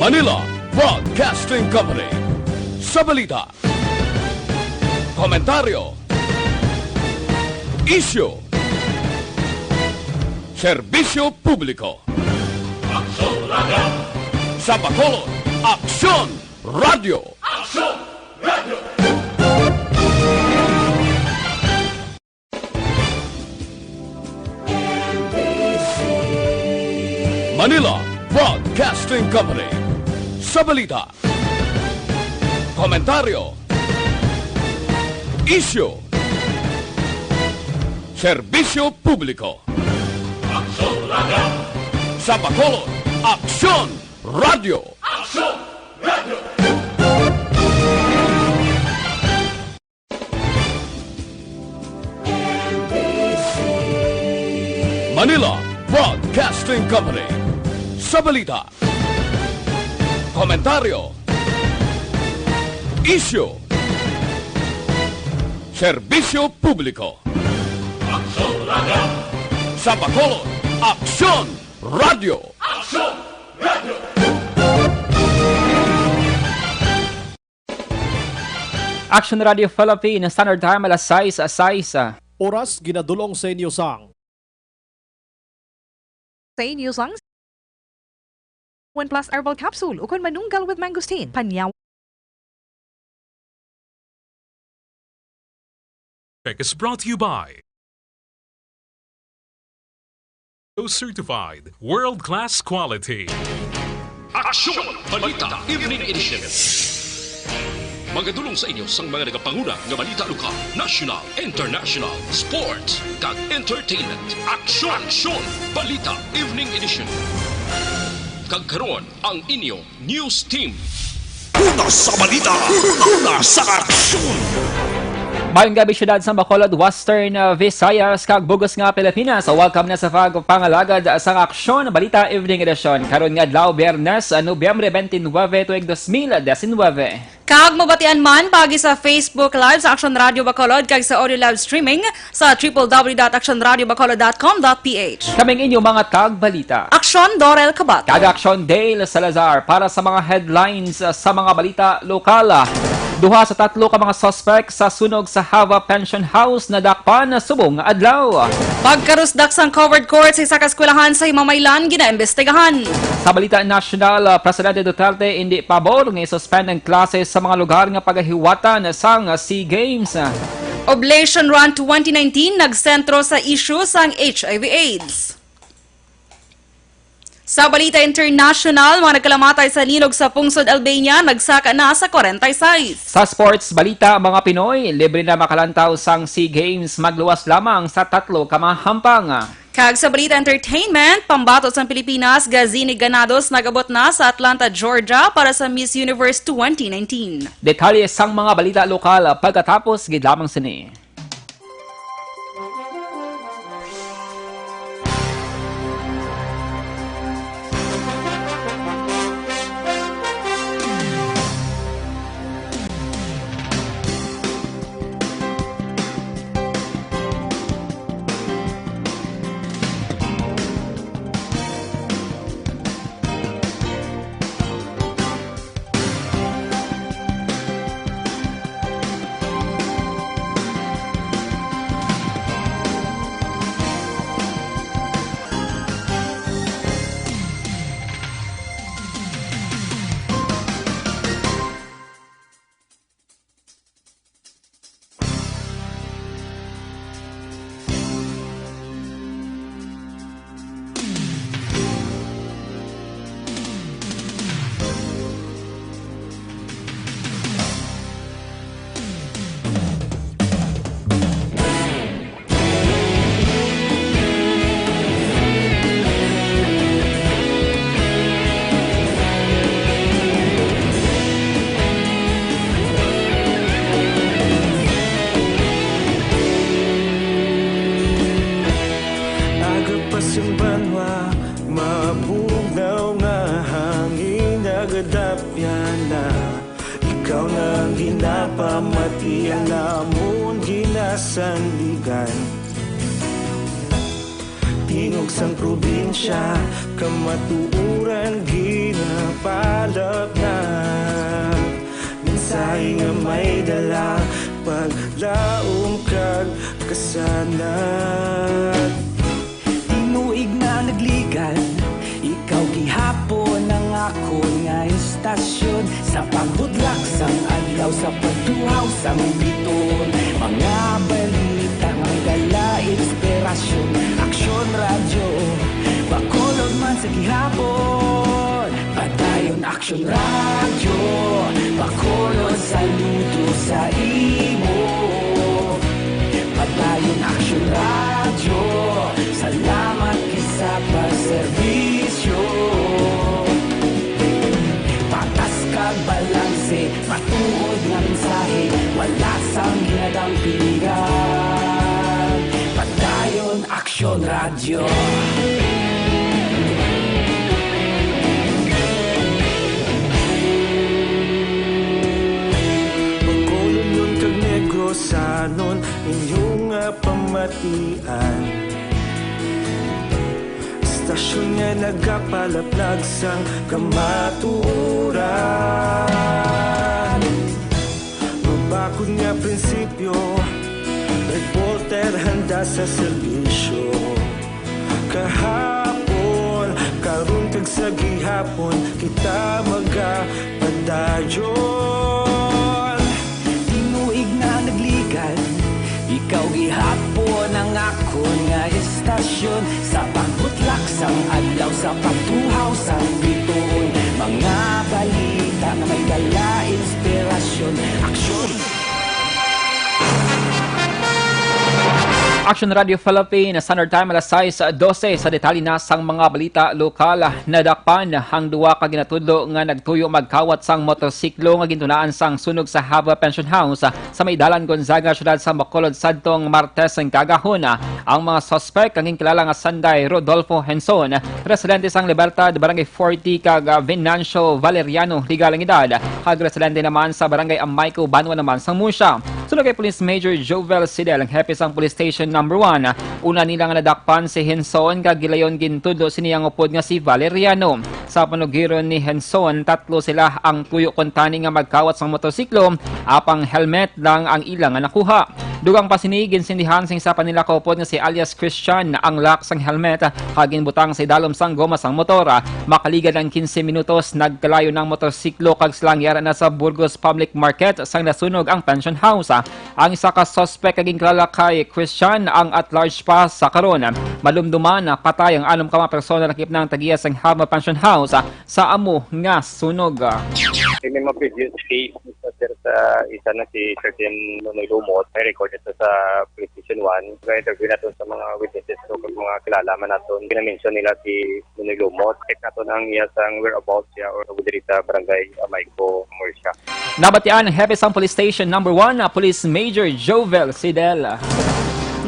Manila Broadcasting Company. Sa balita, komentaryo, isyu, serbisyo publiko. Aksyon Radio! Sa Bacolod, Aksyon Radio! Aksyon Radio! Manila Broadcasting Company. Sa balita, komentaryo, isyu, serbisyo publiko. Aksyon Radio! Sa Bacolod, Aksyon Radio! Aksyon Radio! Manila Broadcasting Company. Sa balita, komentaryo, isyu, serbisyo publiko. Aksyon Radio! Sa Bacolod, Aksyon Radio! Aksyon Radio! Action Radio Philippines, Standard Time, alas 6. Oras ginadulong sa inyo sang. Sa inyo sang 1 Plus Herbal Capsule, ukon manunggal with mangosteen, panyaw. Is brought to you by certified world-class quality. Aksyon! Balita Evening Edition. Magadulong sa inyo sang mga nagapanguna nga balita lokal, national, international, sports, kag entertainment. Aksyon! Balita Evening Edition. Kag karon ang inyo news team. Una sa balita, una sa aksyon. Mayong gabi syudad sa Bacolod, Western Visayas, kag bugos nga Pilipinas. Welcome na sa pangalagad sa Aksyon Balita Evening Edition. Karon nga adlaw Biyernes, Nobyembre 29, tuig 2019. Kag mabatian man pagi sa Facebook Live sa Aksyon Radio Bacolod kag sa audio live streaming sa www.actionradiobacolod.com.ph. Kaming inyo mga tagbalita. Aksyon Dorel Cabatu. Kag Aksyon Dale Salazar para sa mga headlines sa mga balita lokal. Duha sa 3 ka mga suspect sa sunog sa Hava Pension House na dakpan subong adlaw. Pagkarusdak sang covered court sa isa ka eskwelahan sa Himamaylan ginaimbestigahan. Sa balita national, Presidente Duterte hindi pabor nga i-suspend ang klase sa mga lugar nga pagahiwatan sang SEA Games. Oblation Run 2019 nagsentro sa issue sang HIV/AIDS. Sa balita international, mga nagkalamatay sa linog sa Pungsod, Albania, nagsaka na sa 46. Sa sports balita, mga Pinoy, libre na makalantaw sang SEA Games, magluwas lamang sa 3 ka mga hampang. Kag sa balita entertainment, pambatot sa Pilipinas, Gazini Ganados nagabot na sa Atlanta, Georgia para sa Miss Universe 2019. Detalye sang mga balita lokal pagkatapos gid lamang sini. Napamati ang namon ginasandigan. sunog sang probinsya, kamatuuran ginapalap na. Mensahe nga may dala, paglaom kag kasanag. Tinuig na nagligan, ikaw gihapon ang ako nga istasyon. Sa pagbudlak sang adlaw, sa pagtuhaw sang biton, mga balita nga may dala inspirasyon. Aksyon radyo, bakolod man sa gihapon. Padayon Aksyon radyo, bakolod saludo sa imo. Padayon Aksyon radyo, salamat kisa pagserbisyo. Patas kag balanse, matuod nga mensahe, wala sang ginadang pilihan. Padayon Aksyon radyo. Sanon inyong pamatian, istasyon nga nagapalaplag sang kamaturan. Mabakod nga prinsipyo, reporter handa sa serbisyo. Kahapon, karun kag sa gihapon, kita magapadayon. Tinuig na nagligan, ikaw gihapon ang ako nga istasyon. Sa pagbutlak sang adlaw, sa pagtuhaw sang biton, mga balita na may dala inspirasyon. Aksyon! Aksyon Radio Philippines, Standard Time alas 6:12 sa detalye na sang mga balita lokal. Nadakpan ang duwa ka ginatudlo nga nagtuyo magkawat sang motorsiklo nga gintunaan sang sunog sa Hava Pension House sa Maydalan, Gonzaga, syudad sa Bacolod sadtong Martes ang kagahon. Ang mga suspect ang kilala nga Sanday Rodolfo Henson, residente sang Libertad, Barangay 40 kag Venancio Valeriano, legal ang edad, kag residente naman sa Barangay Amayco, Banwa naman sang Musya. Sunod kay Police Major Jovel Sidel, ang hepe sang Police Station No. 1. Una nilang nadakpan si Henson kag gilayon gintudlo siniyang upod nga si Valeriano. Sa panugiron ni Henson, tatlo sila ang tuyo kontani nga magkawat sang motorsiklo, apang helmet lang ang ilang nga nakuha. Dugang pasinigin sindihan sing sa panila kaupod nga si alias Christian ang lock sang helmet kagin butang sa idalom sang goma sang motor. Makaligan ng 15 minutos nagkalayo ng motorsiklo kag silang yara na sa Burgos Public Market sang nasunog ang pension house. Ang isa ka suspect kaging kilala kay Christian ang at large pa sa karon. Malumduman patay ang 6 ka mga persona nakip ng tagiya sang Hava Pension House sa amo nga sunog. May mga previous case sa isa na si certain Nonoy Lumot, may record ito sa Police Station 1. Kaya interview natin sa mga witnesses o mga kilala man natin. Pinamention nila si Nonoy Lumot. Check natin ang iyasang whereabouts siya o nabudiri sa Barangay Amayco, Murcia. Nabatian ang hepe sang Police Station No. 1, Police Major Jovel Sidel.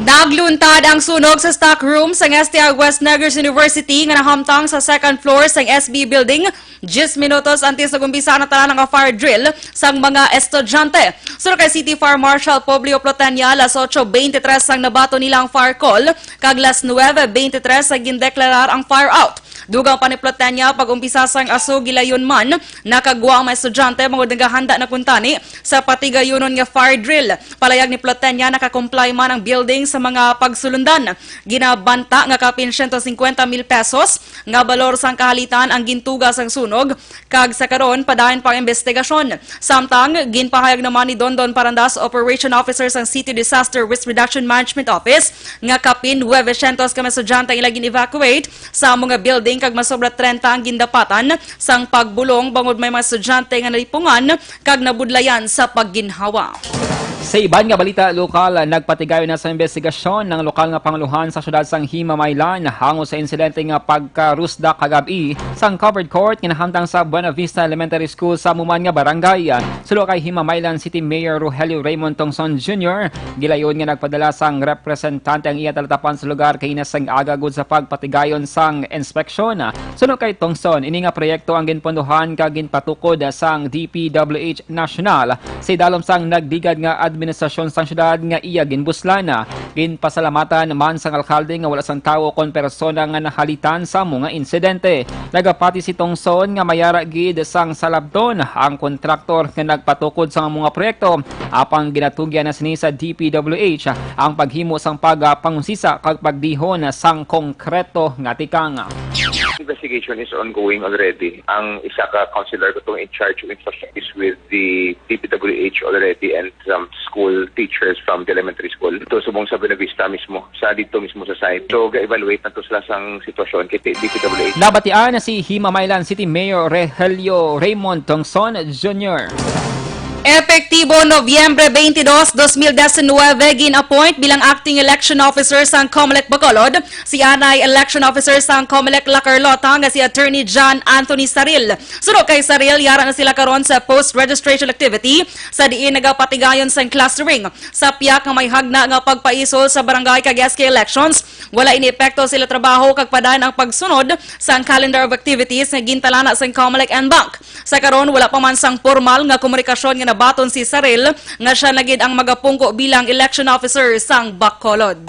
Nagluntad ang sunog sa stock room sa STI West Negros University nga nahamtang sa second floor sang SB building 10 minutos antes nagumpisa na tanan ng fire drill sang mga estudyante. Sunod kay City Fire Marshal Publio Plotania, alas 8:23 sang nabato nila ang fire call, kag alas 9:23 sang gindeklarar ang fire out. Dugang paniplotan niya pag-umpisa sang aso gilayon man, nakagwa ang mga estudyante mga nagahanda na kuntani sa patigayunon nga fire drill. Palayag ni plotan niya nakakomply man ang building sa mga pagsulundan. Ginabanta nga kapin 150,000 pesos nga balor sang kahalitan ang gintuga sang sunog, kag sa karon padayon pang investigasyon. Samtang ginpahayag naman ni Dondon Parandas, Operation Officer sang City Disaster Risk Reduction Management Office, nga kapin 900 ka mga estudyante ang ilagin evacuate sa mga building kag masobra 30 ang gindapatan sang pagbulong bangod may mga estudyante nga nalipungan kag nabudlayan sa pagginhawa. Sa iban nga balita lokal, nagpatigayon na sa investigasyon ng lokal nga panguluhan sa syudad sang Himamaylan hango sa insidente nga pagkarusda kagabi sang covered court kinahantang sa Buena Vista Elementary School sa Muman nga barangay. Sulo kay Himamaylan City Mayor Rogelio Raymond Tongson Jr., gilayon nga nagpadala sang representante ang iya talatapan sa lugar kay inasang agagod sa pagpatigayon sang inspeksyon. Sulo kay Tongson, ini nga proyekto ang ginpondohan kag ginpatukod sang DPWH National sa idalom sang nagdigad nga administrasyon sa syudad nga iya ginbuslana. Ginpasalamatan man sang alkalde nga wala sang tawo kon persona nga nahalitan sa mga insidente. Nagapati si Tongson nga mayara gid sang salabton ang kontraktor nga nagpatukod sa mga proyekto apang ginatugyan na sini sa DPWH ang paghimo sang pagpangusisa kag pagdihon sang konkreto nga tikang. Investigation is ongoing already. Ang isa ka counselor ko in charge of infrastructure is with the DPWH already and some school teachers from the elementary school. Ito subong sa Benavista mismo, sa dito mismo sa site. So, ga-evaluate na to sila sang sitwasyon kay DPWH. Nabatian na si Himamaylan City Mayor Rogelio Raymond Tongson Jr. Epektibo Nobyembre 22, 2019, gin-appoint bilang acting election officer sa COMELEC Bacolod si Anay Election Officer sa COMELEC La Carlota nga si Attorney John Anthony Saril. Sunod kay Saril, yara na sila karon sa post-registration activity sa diin nagapatigayon sa clustering. Sa piyak nga may hagna nga pagpaisol sa barangay kag SK elections, wala iniepekto sila trabaho kag padan ang pagsunod sa calendar of activities nga gintalana sa COMELEC and Bank. Sa karon wala pa man sang formal nga komunikasyon nga nabaton si Saril nga siya nagid ang magapungko bilang election officer sang Bacolod.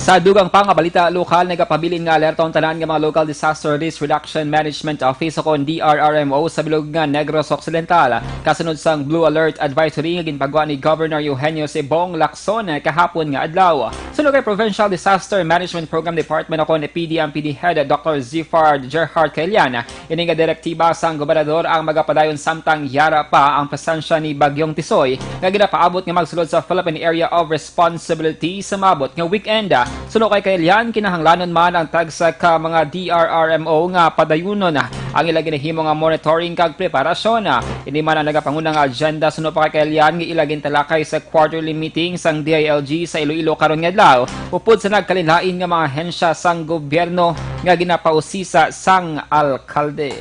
Sa dugang pangabalita lokal, nagapabilin nga alerta ang tanan nga mga local disaster risk reduction management office o DRRMO sa bilog nga Negros Occidental. Kasunod sang Blue Alert Advisory nga ginpagawa ni Governor Eugenio Sebong Lacson kahapon nga adlaw. Sunod kay Provincial Disaster Management Program Department o PDMPD Head Dr. Zifard Gerhard Kailian, ini nga direktiba sang gobernador ang magapadayon samtang yara pa ang presensya ni Bagyong Tisoy nga ginapaabot nga magsulod sa Philippine Area of Responsibility sa mabot nga weekend. Sunod kay Kailian, kinahanglanon man ang tagsa ka mga DRRMO nga padayunon ang ilagin himo nga monitoring kag preparasyon. Ini man ang nagapangunang agenda sunod pa kay Kailian nga ilagin talakay sa quarterly meeting sang DILG sa Iloilo karon nga adlaw. Upod sa nagkalinlain nga mga hensya sang gobyerno nga ginapausisa sang alkalde.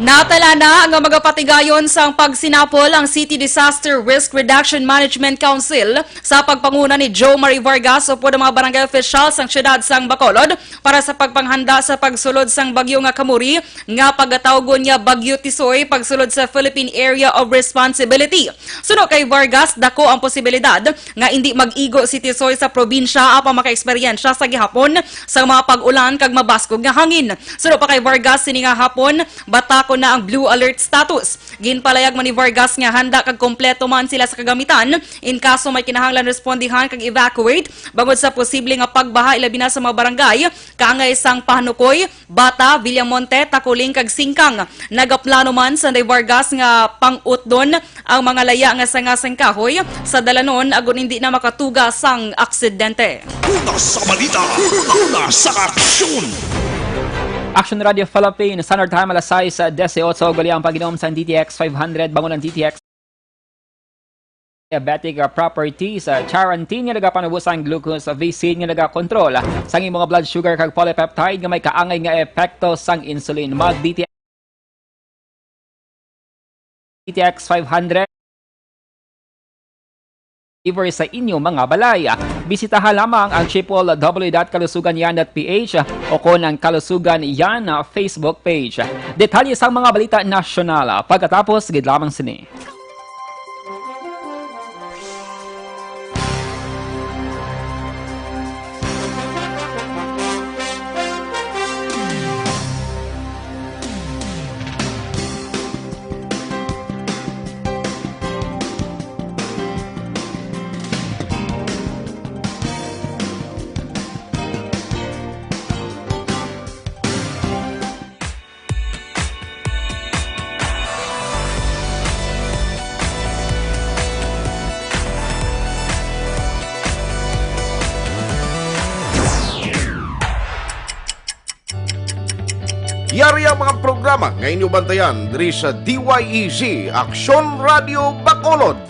Natala na ang magapatigayon sang pagsinapol ang City Disaster Risk Reduction Management Council sa pagpanguna ni Joe Marie Vargas o po ng mga barangay officials sang syudad sang Bacolod para sa pagpanghanda sa pagsulod sang bagyo nga Kamuri nga pagatawgon niya Bagyo Tisoy pagsulod sa Philippine Area of Responsibility. Sunod kay Vargas, dako ang posibilidad nga hindi mag-igo si Tisoy sa probinsya apang maka-eksperyensya sa gihapon sa mga pag-ulan kag mabaskog nga hangin. Sunod pa kay Vargas, sini nga hapon batak na ang blue alert status. Ginpalayag man ni Vargas nga handa kag kompleto man sila sa kagamitan in kaso may kinahanglan respondihan kag evacuate bangod sa posible nga pagbaha ilabi na sa mga barangay kaangay sang Pahanukoy, Bata, Villamonte, Takuling kag Singkang. Nagaplano man sa ni Vargas nga pang-utdon ang mga laya nga sangasang kahoy sa dalanon agon hindi na makatuga sang aksidente. Una sa balita, una sa aksyon. Aksyon Radio Philippines, Standard Time alas 6:18, gali ang pag-inom sa DTX 500, bangon ng DTX diabetic properties, charantine nga nagapanubos ang glucose, vaccine nga nagakontrol sang imong blood sugar kag polypeptide nga may kaangay nga epekto sang insulin. Mag DTX 500 deliver sa inyo mga balay. Bisitahan lamang ang www.kalusuganyan.ph o kon ang Kalusugan Yan Facebook page. Detalye sa mga balita nasyonal pagkatapos gid lamang sini. Yari ang mga programa nga inyong bantayan diri sa DYEZ Aksyon Radio Bacolod.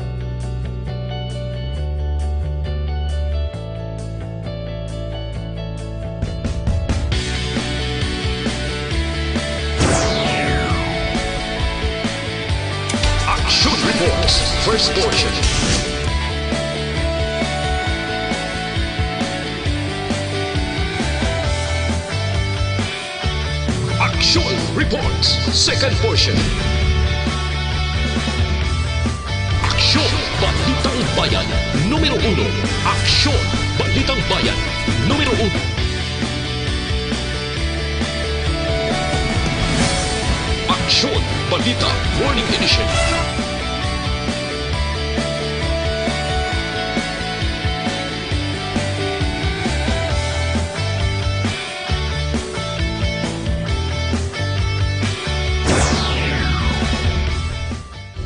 Aksyon Reports, first portion. Aksyon Reports, second portion. Balitang Bayan, numero 1. Aksyon, Balitang Bayan, numero 1. Aksyon, Balita, Morning Edition.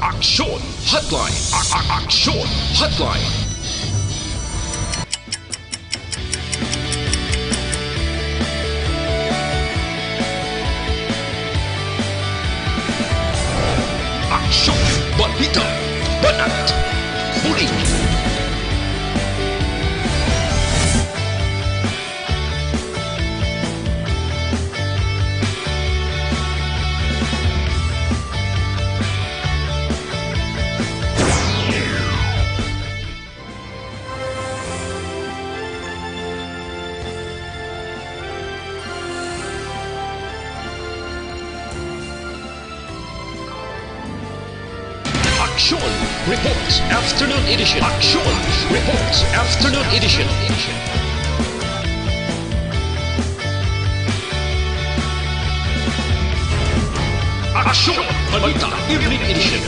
Aksyon, Hotline. Aksyon, Hotline. Aksyon, Balita, Banat, Huli. Aksyon Reports Afternoon Edition. Aksyon Reports Afternoon Edition. Aksyon Balita Evening Edition.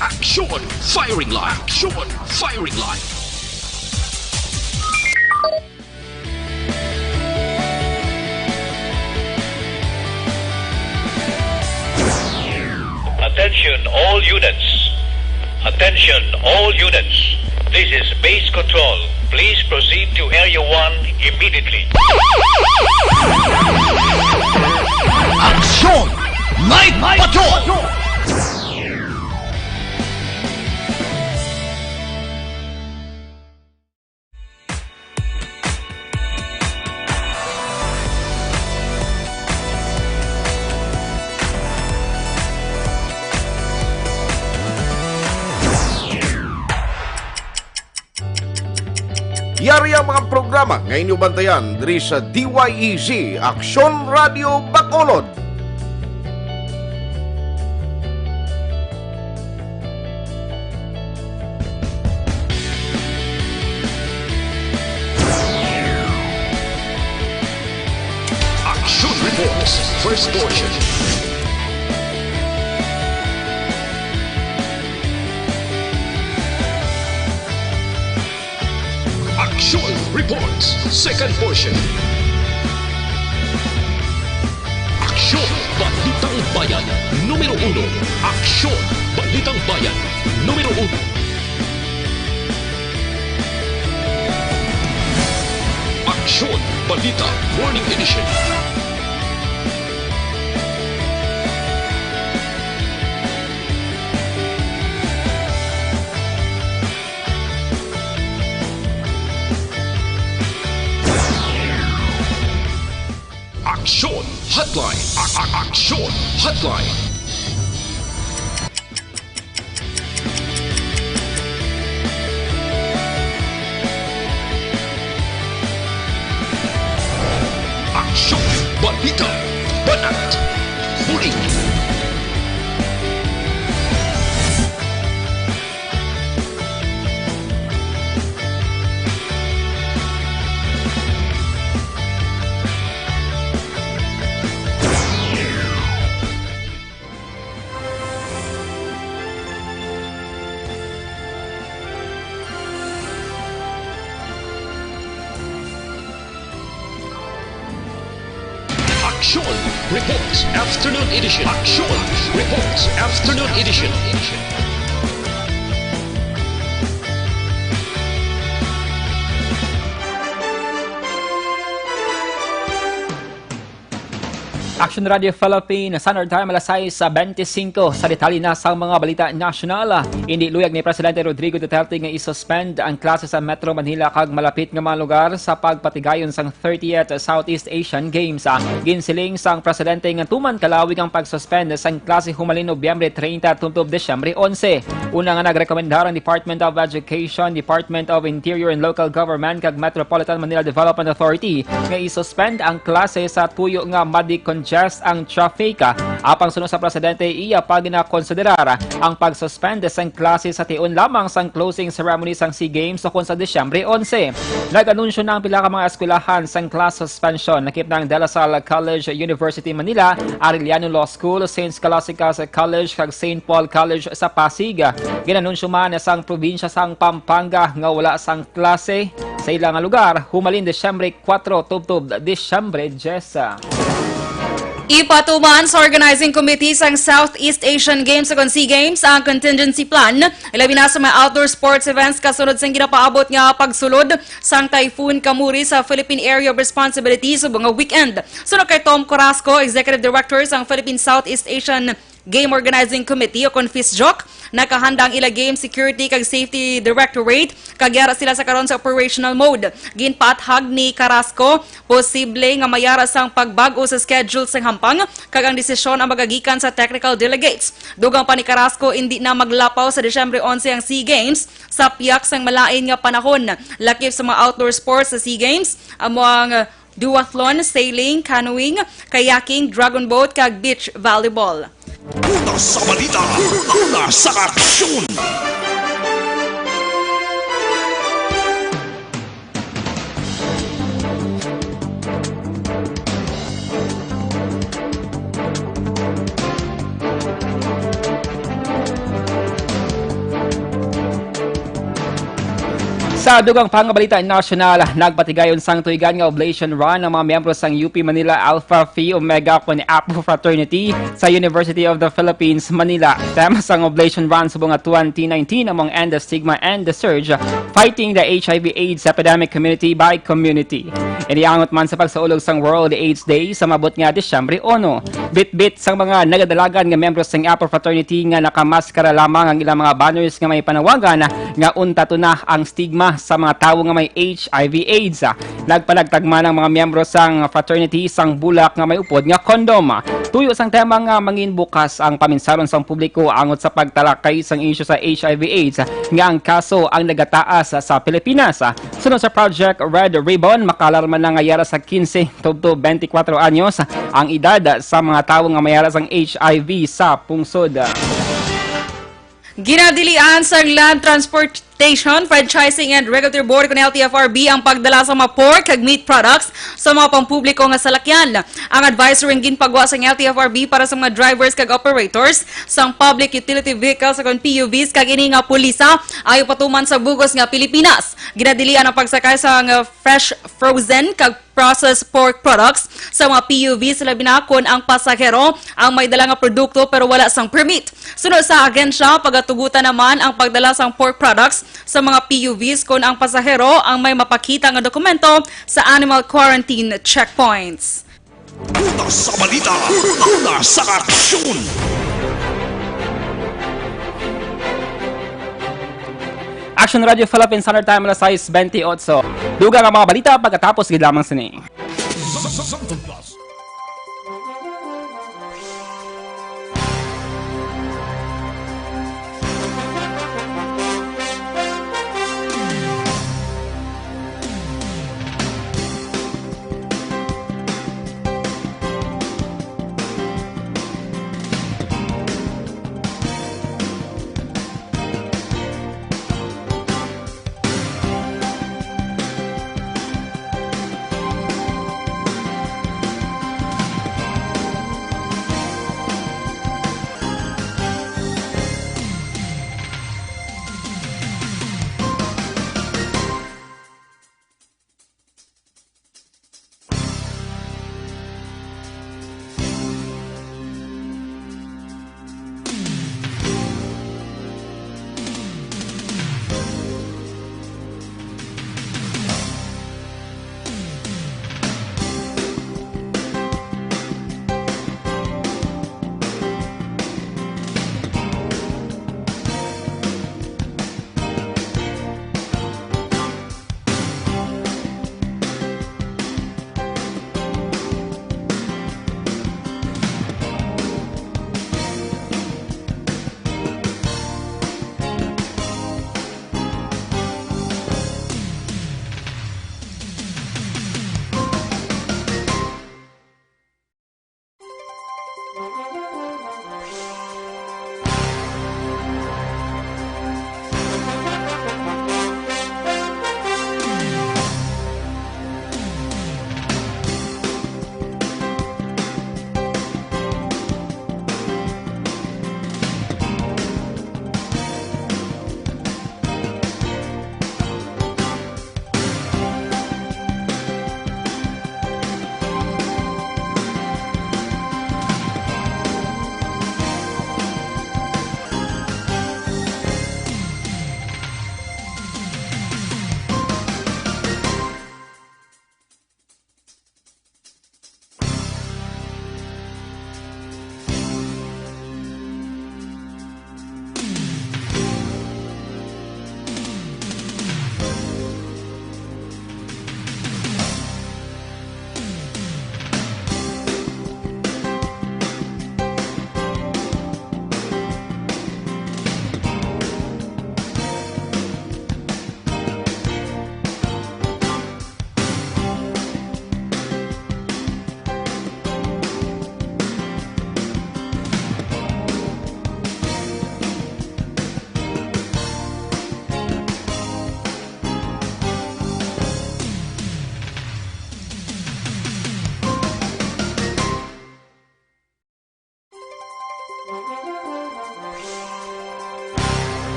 Aksyon Firing Line. Aksyon Firing Line. Attention all units. Attention all units. This is base control. Please proceed to Area 1 immediately. Aksyon! Night Patrol! Yari ang mga programa ngayon nyo bantayan diri sa DYEZ Aksyon Radio Bacolod. Aksyon Reports First Portion. Aksyon Reports Second Portion. Aksyon Balitang Bayan numero 1. Aksyon Balitang Bayan numero 1. Aksyon Balita Morning Edition. Aksyon Hotline. Aksyon Hotline. Aksyon Balita Banat Huli. Aksyon Reports Afternoon Edition. Aksyon Reports Afternoon Edition. Aksyon Radio Philippines, Standard Time, alas 6:25. Sa detalye na sa mga balita nasyonal, hindi luyag ni Presidente Rodrigo Duterte nga isuspend ang klase sa Metro Manila kag malapit nga mga lugar sa pagpatigayon sang 30th Southeast Asian Games. Ginsiling sang Presidente nga tuman kalawig ang pagsuspend sang klase humalin Nobyembre 30 tungtub Desyembre 11. Una nga nagrekomendar ang Department of Education, Department of Interior and Local Government kag Metropolitan Manila Development Authority nga isuspend ang klase sa tuyo nga madi-congest ang traffic. Apang sunod sa Presidente, iya pa ginakonsiderar ang pagsuspend sang klase sa tiun lamang sang closing ceremony sang SEA Games sa sa Desyembre 11. Nag-anunsyo na ang pila ka mga eskwelahan sang class suspension nakip ng De La Salle College, University Manila, Arellano Law School, St. Scholastica's College kag St. Paul College sa Pasig. Ginanunsyo man sang probinsya sang Pampanga nga wala sang klase sa ilang lugar humalin Desyembre 4 tubtub Desyembre 10. Ipatuman sa Organizing Committee sang Southeast Asian Games sa SEA Games ang contingency plan. Ilabi na sa mga outdoor sports events kasunod sang ginapaabot nga pagsulod sang Typhoon Kamuri sa Philippine Area of Responsibility sa mga weekend. Sunod kay Tom Corasco, Executive Director sang Philippine Southeast Asian Game Organizing Committee o CONFISJOC, nakahanda ang ila Game Security kag Safety Directorate kagyara sila sa karon sa operational mode. Ginpaathag ni Carrasco posible nga mayara sang pagbago sa schedule sang hampang kag ang desisyon ang magagikan sa technical delegates. Dugang pa ni Carrasco hindi na maglapaw sa Desyembre 11 ang SEA Games sa piyak sang malain nga panahon. Lakip sa mga outdoor sports sa SEA Games among duathlon, sailing, canoeing, kayaking, dragon boat kag beach volleyball. Una sa balita, una sa aksyon. Sa dugang pangabalita nasyonal, nagpatigayon sang tuigan nga oblation run ang mga miyembro sang UP Manila Alpha Phi Omega Con Apo Fraternity sa University of the Philippines, Manila. Tema sang oblation run subong 2019 among End the Stigma and the Surge, Fighting the HIV/AIDS Epidemic Community by Community. Iniangot man sa pagsaulog sang World AIDS Day sa mabot nga Desyembre 1. Bit-bit sang mga nagadalagan nga miyembro sang Apo Fraternity nga nakamaskara lamang ang ilang mga banners nga may panawagan nga unta na ang stigma sa mga tawo nga may HIV/AIDS. Nagpanagtagman ang mga miyembro sang fraternity sang bulak nga may upod nga kondom. Tuyo sang tema nga mangin bukas ang paminsaron sang publiko angot sa pagtalakay sang isyu sa HIV/AIDS nga ang kaso ang nagataas sa Pilipinas. Sunod sa Project Red Ribbon, makalarman na ngayara sa 15 to 24 anyos ang edad sa mga tawo nga mayara sang HIV sa pungsod. Ginadilian sa Land Transportation, Franchising and Regulatory Board ng LTFRB ang pagdala sa mga pork kag meat products sa mga pampubliko nga salakyan. Ang advisory ginpagawa sa LTFRB para sa mga drivers kag operators sang public utility vehicles kag PUVs kag ini nga pulisa ayo patuman sa bugos nga Pilipinas. Ginadilian ang pagsakay sa fresh, frozen kag processed pork products sa mga PUVs labi na kun ang pasahero ang may dala nga produkto pero wala sang permit. Sunod sa agensya, pagatugutan naman ang pagdala sang pork products sa mga PUVs kung ang pasahero ang may mapakita nga dokumento sa animal quarantine checkpoints. Una sa balita, una sa aksyon. Action Radio Philippines, Standard Time, alas 6:28. Dugang ang mga balita pagkatapos gid lamang sini.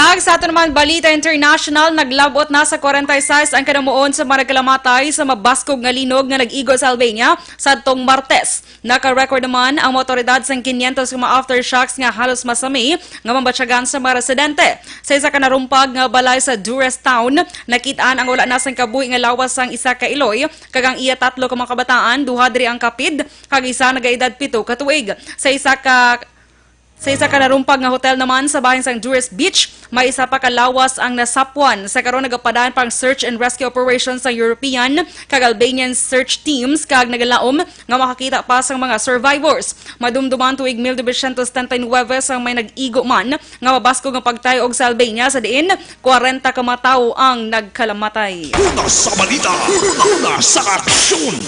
Kag sa ato naman Balita International, naglabot na sa 46 ang kanamuon sa mga nagkalamatay sa mabaskog nga linog nga nag-igo sa Albania sa atong Martes. Naka-record naman ang motoridad sa 500 mga aftershocks nga halos masami nga mambatsyagan sa mga residente. Sa isa ka narumpag nga balay sa Dures Town, nakitaan ang wala na sang kabuhi nga lawas sang isa ka iloy, kagang iya 3 ka mga kabataan, 2 diri ang kapid, kag isa nagaedad 7 ka tuig. Sa isa ka narumpag nga hotel naman sa bahin sang Dures Beach, may isa pa ka lawas ang nasapwan. Sa karon nagapadaan pang search and rescue operations sa European kag Albanian search teams kag nagalaom nga makakita pa sang mga survivors. Madumduman tuig 1979 sang may nag-igo man nga mabasko nga pagtayo og sa Albania sa diin 40 ka matawo ang nagkalamatay. Una sa balita, una sa aksyon.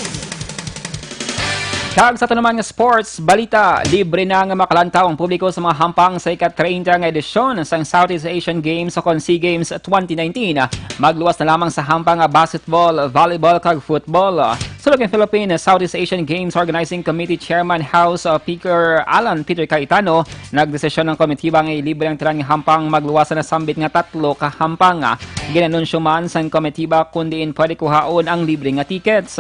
Kag sa ito naman nga sports, balita, libre na nga makalantaw ang publiko sa mga hampang sa ika-30 nga edisyon sa Southeast Asian Games o SEA Games 2019. Magluwas na lamang sa hampang nga basketball, volleyball kag football. Sulog ng Philippine Southeast Asian Games Organizing Committee Chairman House Speaker Alan Peter Cayetano, nagdesisyon ng komitiba nga ilibre ang tirang hampang magluwasan na sambit nga 3 ka hampang. Ginanunsyo man sa komitiba kundiin pwede kuhaon ang libre nga tickets.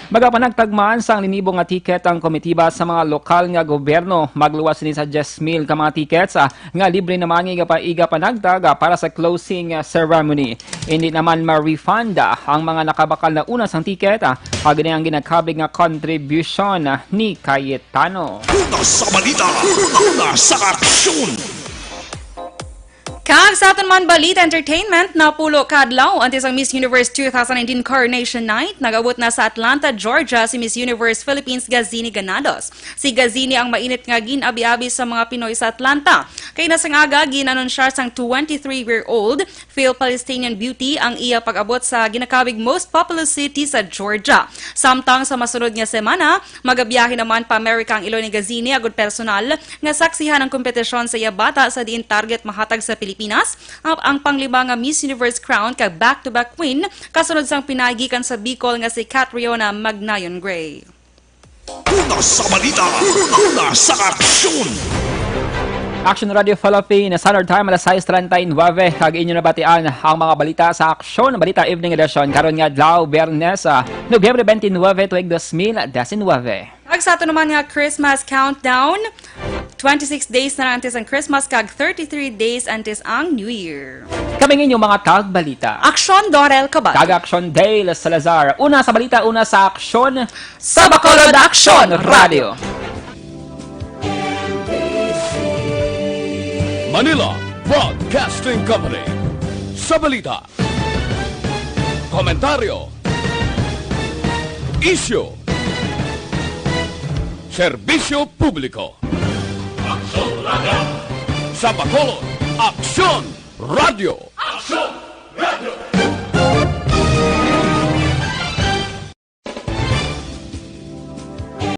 Magapanagtagmaan sa linibo nga ticket ang komitiba sa mga lokal nga gobyerno. Magluwas ni sa 10,000 ka mga tickets nga libre naman nga iga panagdag para sa closing ceremony. Hindi naman ma-refund ang mga nakabakal na una sang ticket. Pag ang ginakabig nga contribution ni Cayetano. Una sa balita, una sa aksyon. Kag sa aton man Balita Entertainment, napulo kadlaw antes ang Miss Universe 2019 Coronation Night. Nagabot na sa Atlanta, Georgia si Miss Universe Philippines Gazini Ganados. Si Gazini ang mainit nga ginabi-abi sa mga Pinoy sa Atlanta. Kay nasang aga ginanunsya sang 23-year-old Phil-Palestinian beauty ang iya pag-abot sa ginakabig most populous city sa Georgia. Samtang sa masunod nga semana, magabiyahe naman pa Amerika ang ilo ni Gazini agud personal nga saksihan ang kompetisyon sa iya bata sa diin target mahatag sa Pilipinas. Ang panglima nga Miss Universe crown kag back-to-back queen kasunod sang pinagikan sa Bicol nga si Catriona Magnayon Gray. Una sa balita, una sa aksyon. Action Radio Philippines, Standard Time alas 6:39 kag inyo nabatian ang mga balita sa Aksyon Balita Evening Edition karon nga adlaw Biyernes, Nobyembre 29 tuig 2019. Kag sa ato naman nga Christmas countdown, 26 days na antes ang Christmas kag 33 days antes ang New Year. Kaming inyong mga tagbalita. Aksyon Dorel Cabatu. Kag Aksyon Dale Salazar. Una sa balita, una sa Aksyon sa Bacolod Aksyon Radio. Manila Broadcasting Company. Sa balita, komentaryo, issue, serbisyo publiko. Aksyon Radio. Sa Bacolod, Aksyon Radio. Aksyon Radio.